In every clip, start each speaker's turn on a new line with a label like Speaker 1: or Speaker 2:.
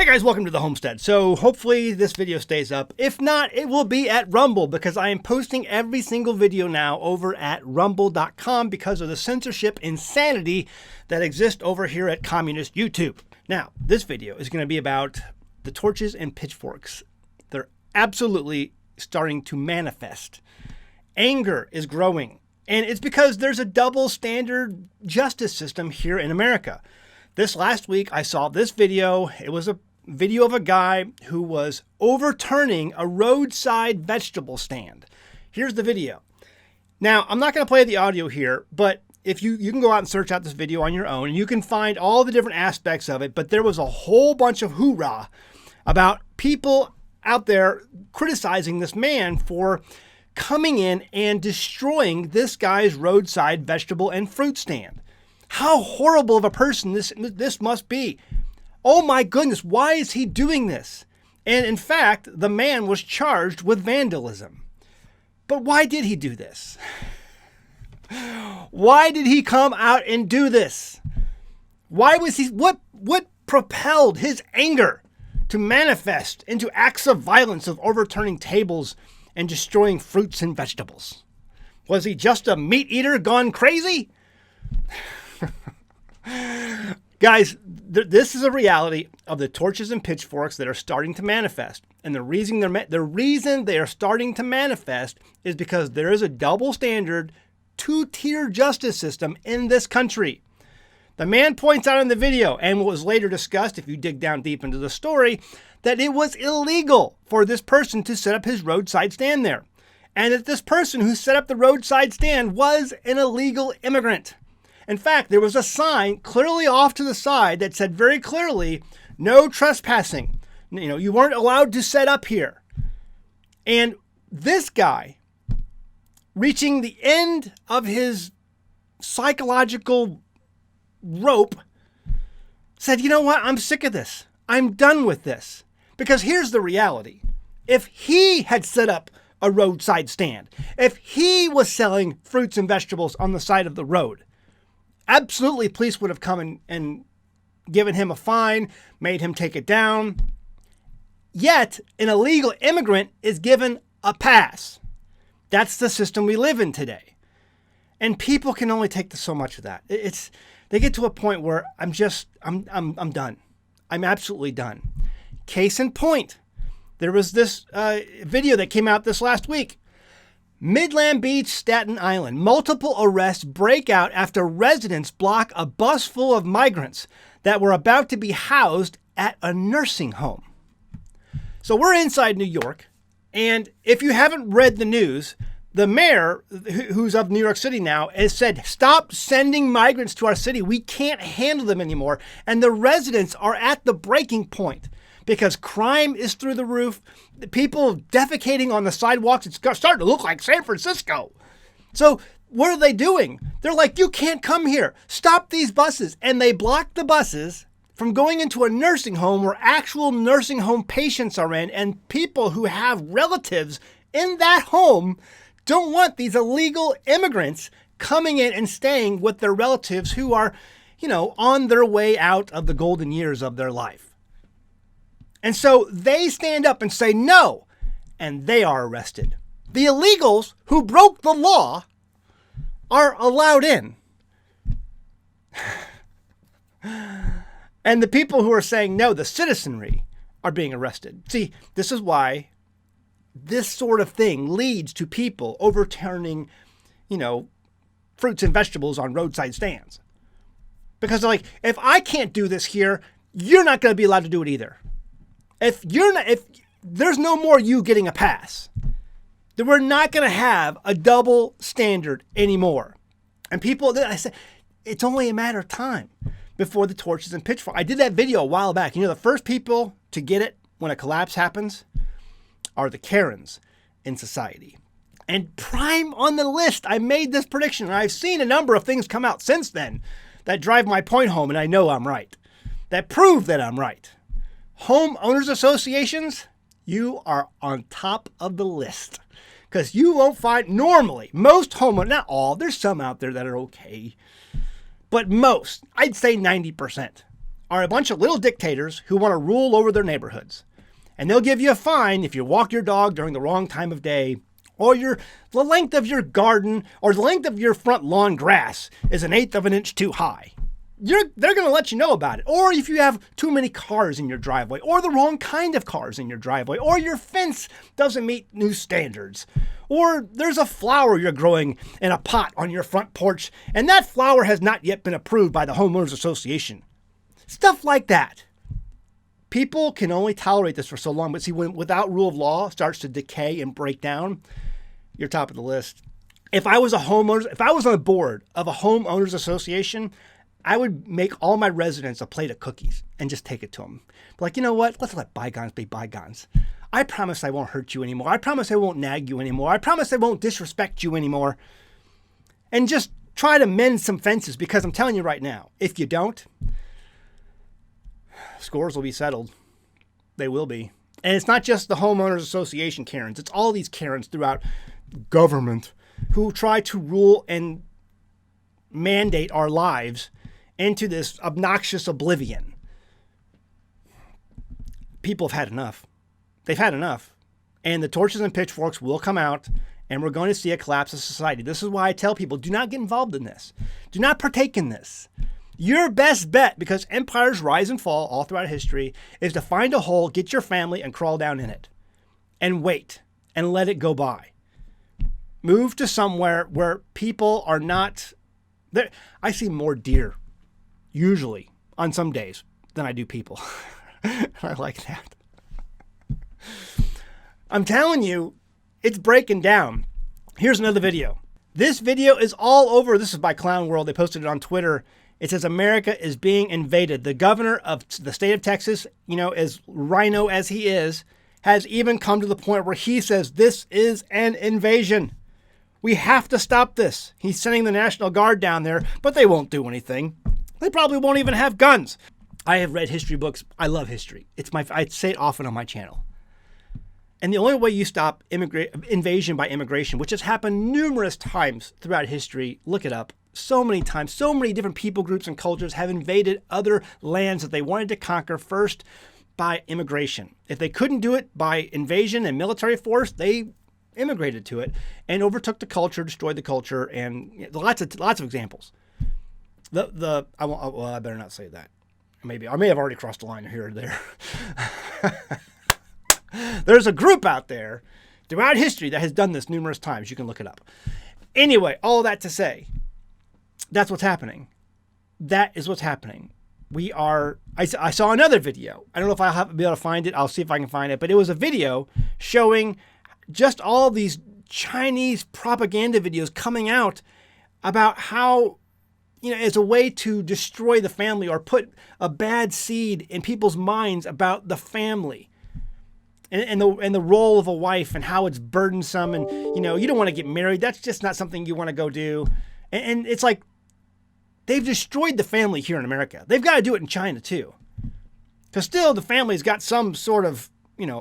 Speaker 1: guys, welcome to the Homestead. So hopefully this video stays up. If not, it will be at Rumble because I am posting every single video now over at rumble.com because of the censorship insanity that exists over here at communist YouTube. Now, this video is going to be about the torches and pitchforks. They're absolutely starting to manifest. Anger is growing, and it's because there's a double standard justice system here in America. This last week, I saw this video. It was a video of a guy who was overturning a roadside vegetable stand. Here's the video. Now, I'm not going to play the audio here, but if you can go out and search out this video on your own, and you can find all the different aspects of it, but there was a whole bunch of hoorah about people out there criticizing this man for coming in and destroying this guy's roadside vegetable and fruit stand. How horrible of a person this must be. Oh my goodness, why is he doing this? And in fact, the man was charged with vandalism. But why did he do this? Why did he come out and do this? Why was he, what propelled his anger to manifest into acts of violence of overturning tables and destroying fruits and vegetables? Was he just a meat eater gone crazy? Guys, this is a reality of the torches and pitchforks that are starting to manifest. And the reason they are starting to manifest is because there is a double standard, two-tier justice system in this country. The man points out in the video, and what was later discussed, if you dig down deep into the story, that it was illegal for this person to set up his roadside stand there. And that this person who set up the roadside stand was an illegal immigrant. In fact, there was a sign clearly off to the side that said very clearly, no trespassing. You weren't allowed to set up here. And this guy, reaching the end of his psychological rope, said, you know what? I'm sick of this. I'm done with this. Because here's the reality. If he had set up a roadside stand, if he was selling fruits and vegetables on the side of the road, absolutely, police would have come and given him a fine, made him take it down. Yet, an illegal immigrant is given a pass. That's the system we live in today. And people can only take so much of that. They get to a point where I'm done. I'm absolutely done. Case in point, there was this video that came out this last week. Midland Beach, Staten Island. Multiple arrests break out after residents block a bus full of migrants that were about to be housed at a nursing home. So we're inside New York, and if you haven't read the news, the mayor, who's of New York City now, has said, stop sending migrants to our city. We can't handle them anymore. And the residents are at the breaking point because crime is through the roof. People defecating on the sidewalks. It's starting to look like San Francisco. So what are they doing? They're like, you can't come here. Stop these buses. And they block the buses from going into a nursing home where actual nursing home patients are in, and people who have relatives in that home don't want these illegal immigrants coming in and staying with their relatives who are, on their way out of the golden years of their life. And so they stand up and say no, and they are arrested. The illegals who broke the law are allowed in. And the people who are saying no, the citizenry, are being arrested. See, this is why this sort of thing leads to people overturning, fruits and vegetables on roadside stands. Because they're like, if I can't do this here, you're not going to be allowed to do it either. If there's no more you getting a pass, then we're not going to have a double standard anymore. And I said, it's only a matter of time before the torches and pitchforks. I did that video a while back. The first people to get it when a collapse happens are the Karens in society. And prime on the list, I made this prediction, and I've seen a number of things come out since then that drive my point home, and I know I'm right, that prove that I'm right. Homeowners associations, you are on top of the list. Because you won't find, normally, most homeowners, not all, there's some out there that are okay, but most, I'd say 90%, are a bunch of little dictators who want to rule over their neighborhoods. And they'll give you a fine if you walk your dog during the wrong time of day, or the length of your garden or the length of your front lawn grass is 1/8 of an inch too high. They're going to let you know about it. Or if you have too many cars in your driveway, or the wrong kind of cars in your driveway, or your fence doesn't meet new standards, or there's a flower you're growing in a pot on your front porch, and that flower has not yet been approved by the homeowners association. Stuff like that. People can only tolerate this for so long, but see, when without rule of law starts to decay and break down, you're top of the list. If I was on the board of a homeowners association, I would make all my residents a plate of cookies and just take it to them. But like, you know what? Let's let bygones be bygones. I promise I won't hurt you anymore. I promise I won't nag you anymore. I promise I won't disrespect you anymore. And just try to mend some fences, because I'm telling you right now, if you don't, scores will be settled. They will be. And it's not just the homeowners association Karens. It's all these Karens throughout government who try to rule and mandate our lives into this obnoxious oblivion. People have had enough. They've had enough. And the torches and pitchforks will come out, and we're going to see a collapse of society. This is why I tell people, do not get involved in this. Do not partake in this. Your best bet, because empires rise and fall all throughout history, is to find a hole, get your family, and crawl down in it. And wait. And let it go by. Move to somewhere where people are not... There. I see more deer, usually, on some days, than I do people. I like that. I'm telling you, it's breaking down. Here's another video. This video is all over. This is by Clown World. They posted it on Twitter. It says America is being invaded. The governor of the state of Texas, as rhino as he is, has even come to the point where he says this is an invasion. We have to stop this. He's sending the National Guard down there, but they won't do anything. They probably won't even have guns. I have read history books. I love history. I say it often on my channel. And the only way you stop invasion by immigration, which has happened numerous times throughout history, look it up, so many times, so many different people groups and cultures have invaded other lands that they wanted to conquer first by immigration. If they couldn't do it by invasion and military force, they immigrated to it and overtook the culture, destroyed the culture, and lots of examples. I better not say that. Maybe I may have already crossed the line here or there. There's a group out there throughout history that has done this numerous times. You can look it up. Anyway, all that to say, that's what's happening. That is what's happening. I saw another video. I don't know if I'll be able to find it. I'll see if I can find it. But it was a video showing just all these Chinese propaganda videos coming out about how, as a way to destroy the family or put a bad seed in people's minds about the family and the role of a wife and how it's burdensome and, you don't want to get married. That's just not something you want to go do. And it's like they've destroyed the family here in America. They've got to do it in China too. Because still the family's got some sort of,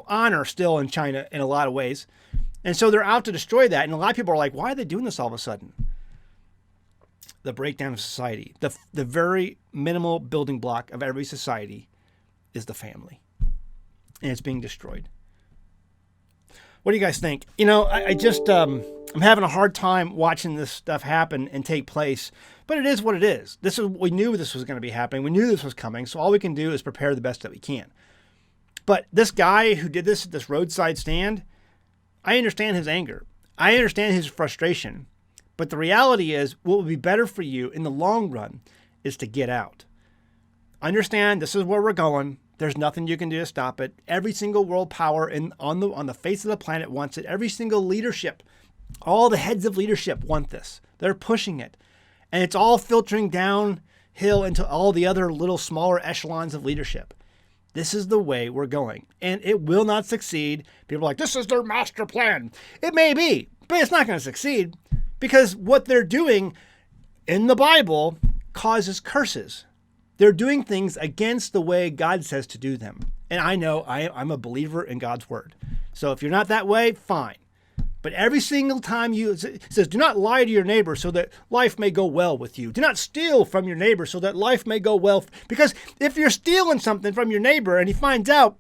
Speaker 1: honor still in China in a lot of ways. And so they're out to destroy that. And a lot of people are like, why are they doing this all of a sudden? The breakdown of society. The very minimal building block of every society is the family. And it's being destroyed. What do you guys think? I'm having a hard time watching this stuff happen and take place. But it is what it is. We knew this was going to be happening. We knew this was coming. So all we can do is prepare the best that we can. But this guy who did this at this roadside stand, I understand his anger. I understand his frustration. But the reality is, what would be better for you in the long run is to get out. Understand this is where we're going. There's nothing you can do to stop it. Every single world power on the face of the planet wants it. Every single leadership, all the heads of leadership want this. They're pushing it. And it's all filtering downhill into all the other little smaller echelons of leadership. This is the way we're going. And it will not succeed. People are like, this is their master plan. It may be, but it's not going to succeed because what they're doing in the Bible causes curses. They're doing things against the way God says to do them. And I know I'm a believer in God's word. So if you're not that way, fine. But But every single time it says, do not lie to your neighbor so that life may go well with you. Do not steal from your neighbor so that life may go well. Because if you're stealing something from your neighbor and he finds out,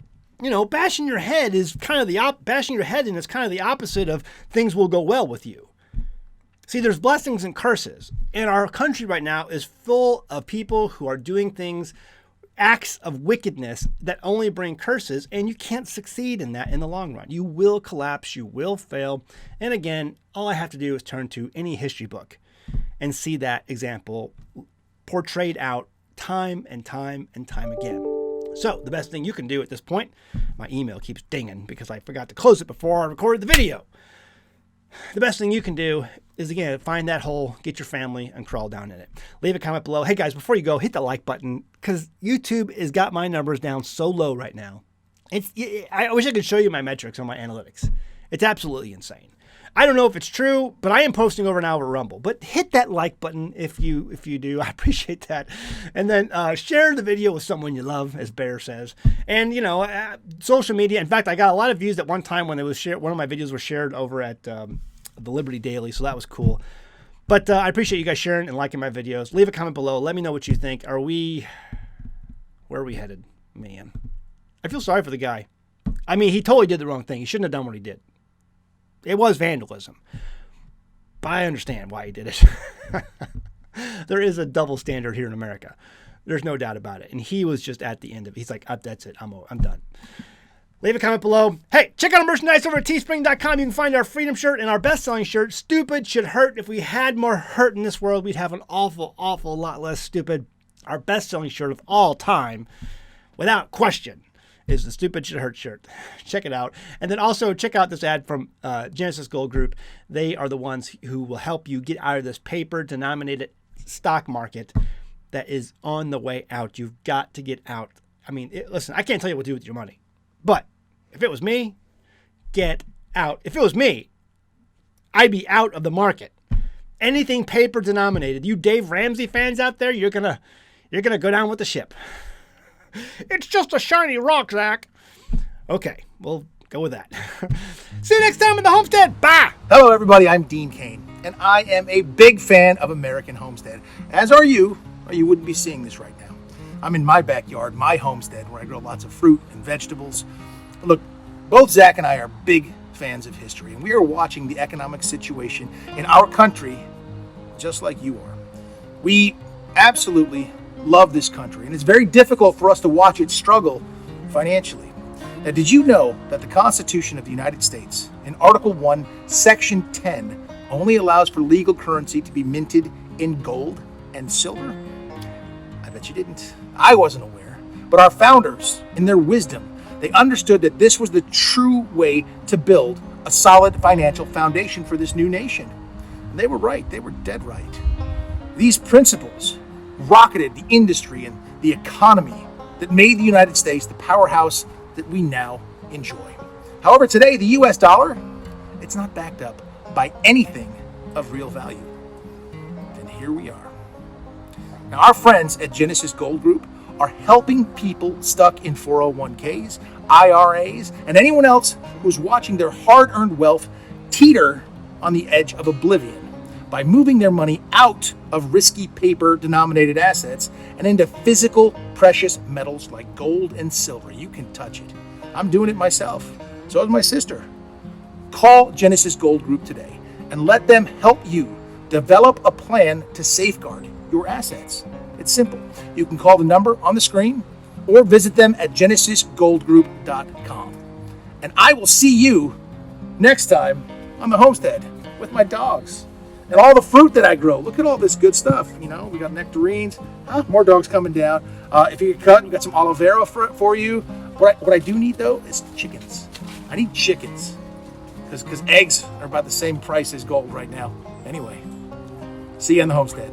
Speaker 1: bashing your head is kind of bashing your head in is kind of the opposite of things will go well with you. See, there's blessings and curses. And our country right now is full of people who are doing acts of wickedness that only bring curses, and you can't succeed in that in the long run. You will collapse, you will fail. And again, all I have to do is turn to any history book and see that example portrayed out time and time and time again. So the best thing you can do at this point, my email keeps dinging because I forgot to close it before I recorded the video. The best thing you can do is, again, find that hole, get your family, and crawl down in it. Leave a comment below. Hey, guys, before you go, hit the like button because YouTube has got my numbers down so low right now. I wish I could show you my metrics on my analytics. It's absolutely insane. I don't know if it's true, but I am posting over now over Rumble. But hit that like button if you do. I appreciate that. And then share the video with someone you love, as Bear says. And, social media. In fact, I got a lot of views at one time when it was shared. One of my videos was shared over at the Liberty Daily, so that was cool. But I appreciate you guys sharing and liking my videos. Leave a comment below. Let me know what you think. Where are we headed? Man, I feel sorry for the guy. I mean, he totally did the wrong thing. He shouldn't have done what he did. It was vandalism. But I understand why he did it. There is a double standard here in America. There's no doubt about it. And he was just at the end of it. He's like, that's it. I'm done. Leave a comment below. Hey, check out our merchandise over at teespring.com. You can find our Freedom shirt and our best-selling shirt, Stupid Should Hurt. If we had more hurt in this world, we'd have an awful, awful lot less stupid. Our best-selling shirt of all time, without question, is the Stupid Should Hurt shirt. Check it out. And then also check out this ad from Genesis Gold Group. They are the ones who will help you get out of this paper-denominated stock market that is on the way out. You've got to get out. I mean, listen, I can't tell you what to do with your money. But if it was me, get out. If it was me, I'd be out of the market. Anything paper-denominated. You Dave Ramsey fans out there, you're gonna go down with the ship. It's just a shiny rock, Zach. Okay, we'll go with that. See you next time in the Homestead. Bye.
Speaker 2: Hello, everybody. I'm Dean Kane, and I am a big fan of American Homestead, as are you, or you wouldn't be seeing this right now. I'm in my backyard, my homestead, where I grow lots of fruit and vegetables. Look, both Zach and I are big fans of history, and we are watching the economic situation in our country just like you are. We absolutely love this country, and it's very difficult for us to watch it struggle financially. Now, did you know that the Constitution of the United States, in Article 1, Section 10, only allows for legal currency to be minted in gold and silver? I bet you didn't. I wasn't aware. But our founders, in their wisdom, they understood that this was the true way to build a solid financial foundation for this new nation. And they were right. They were dead right. These principles rocketed the industry and the economy that made the United States the powerhouse that we now enjoy. However, today, the US dollar, it's not backed up by anything of real value. And here we are. Now, our friends at Genesis Gold Group are helping people stuck in 401ks, IRAs, and anyone else who's watching their hard-earned wealth teeter on the edge of oblivion by moving their money out of risky paper-denominated assets and into physical precious metals like gold and silver. You can touch it. I'm doing it myself. So is my sister. Call Genesis Gold Group today and let them help you develop a plan to safeguard your assets. It's simple. You can call the number on the screen or visit them at genesisgoldgroup.com. And I will see you next time on the homestead with my dogs and all the fruit that I grow. Look at all this good stuff. We got nectarines. More dogs coming down. If you get cut, we got some aloe vera for you. What I do need, though, is chickens. I need chickens because eggs are about the same price as gold right now. Anyway, see you on the homestead.